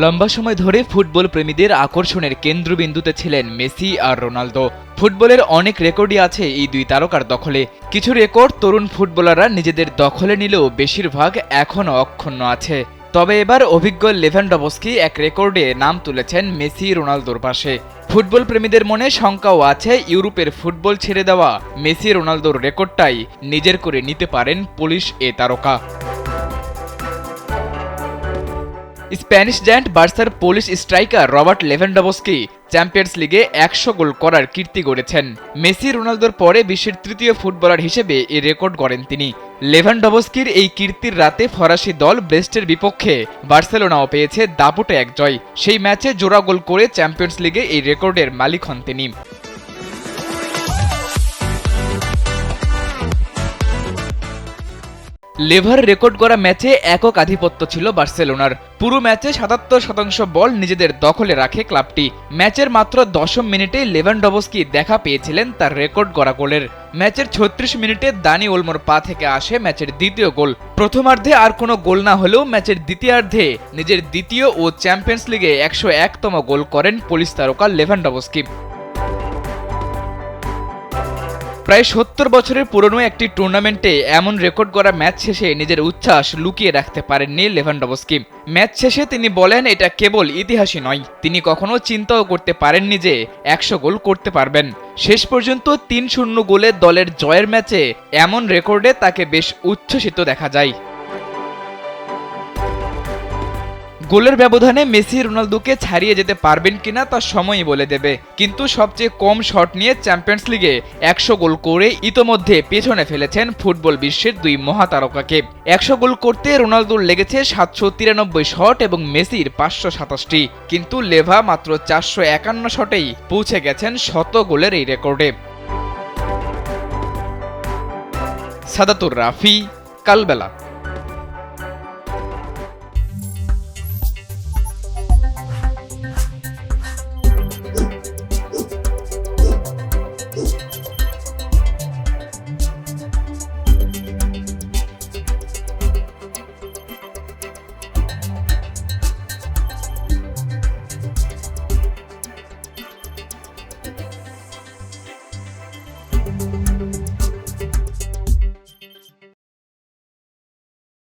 লম্বা সময় ধরে ফুটবল প্রেমীদের আকর্ষণের কেন্দ্রবিন্দুতে ছিলেন মেসি আর রোনালদো। ফুটবলের অনেক রেকর্ডই আছে এই দুই তারকার দখলে। কিছু রেকর্ড তরুণ ফুটবলাররা নিজেদের দখলে নিলেও বেশিরভাগ এখনও অক্ষুণ্ণ আছে। তবে এবার অভিজ্ঞ লেভানডভস্কি এক রেকর্ডে নাম তুলেছেন মেসি রোনালদোর পাশে। ফুটবল প্রেমীদের মনে শঙ্কাও আছে ইউরোপের ফুটবল ছেড়ে দেওয়া মেসি রোনালদোর রেকর্ডটাই নিজের করে নিতে পারেন পোলিশ এ তারকা। স্প্যানিশ জায়ান্ট বার্সার পোলিশ স্ট্রাইকার রবার্ট লেভানডভস্কি চ্যাম্পিয়ন্স লিগে ১০০ গোল করার কীর্তি গড়েছেন। মেসি রোনালদোর পরে বিশ্বের তৃতীয় ফুটবলার হিসেবে এই রেকর্ড গড়েন তিনি। লেভানডভস্কির এই কীর্তির রাতে ফরাসি দল ব্রেস্টের বিপক্ষে বার্সেলোনাও পেয়েছে দাপুটে এক জয়। সেই ম্যাচে জোড়া গোল করে চ্যাম্পিয়ন্স লিগে এই রেকর্ডের মালিক হন তিনি। লেভার রেকর্ড করা ম্যাচে একক আধিপত্য ছিল বার্সেলোনার। পুরো ম্যাচে ৭৭% বল নিজেদের দখলে রাখে ক্লাবটি। ম্যাচের মাত্র ১০ম মিনিটে লেভানডভস্কি দেখা পেয়েছিলেন তার রেকর্ড গড়া গোলের। ম্যাচের ৩৬ মিনিটে দানি ওলমোর পা থেকে আসে ম্যাচের দ্বিতীয় গোল। প্রথমার্ধে আর কোনো গোল না হলেও ম্যাচের দ্বিতীয়ার্ধে নিজের দ্বিতীয় ও চ্যাম্পিয়ন্স লিগে ১০১তম গোল করেন পোলিশ তারকা লেভানডভস্কি। প্রায় ৭০ বছরের পুরনো একটি টুর্নামেন্টে এমন রেকর্ড গড়া ম্যাচ শেষে নিজের উচ্ছ্বাস লুকিয়ে রাখতে পারেননি লেভানডভস্কি। ম্যাচ শেষে তিনি বলেন, এটা কেবল ইতিহাসই নয়, তিনি কখনো চিন্তাও করতে পারেননি যে ১০০ গোল করতে পারবেন। শেষ পর্যন্ত ৩-০ গোলে দলের জয়ের ম্যাচে এমন রেকর্ডে তাকে বেশ উচ্ছ্বসিত দেখা যায়। গোলের ব্যবধানে মেসি রোনালদোকে ছাড়িয়ে যেতে পারবেন কিনা তা সময়ই বলে দেবে, কিন্তু সবচেয়ে কম শট নিয়ে চ্যাম্পিয়ন্স লিগে ১০০ গোল করে ইতোমধ্যে পেছনে ফেলেছেন ফুটবল বিশ্বের দুই মহাতারকাকে। ১০০ গোল করতে রোনালদোর লেগেছে ৭৯৩ শট এবং মেসির ৫২৭টি, কিন্তু লেভা মাত্র ৪৫১ শটেই পৌঁছে গেছেন ১০০ গোলের এই রেকর্ডে। সাদাতুর রাফি, কালবেলা।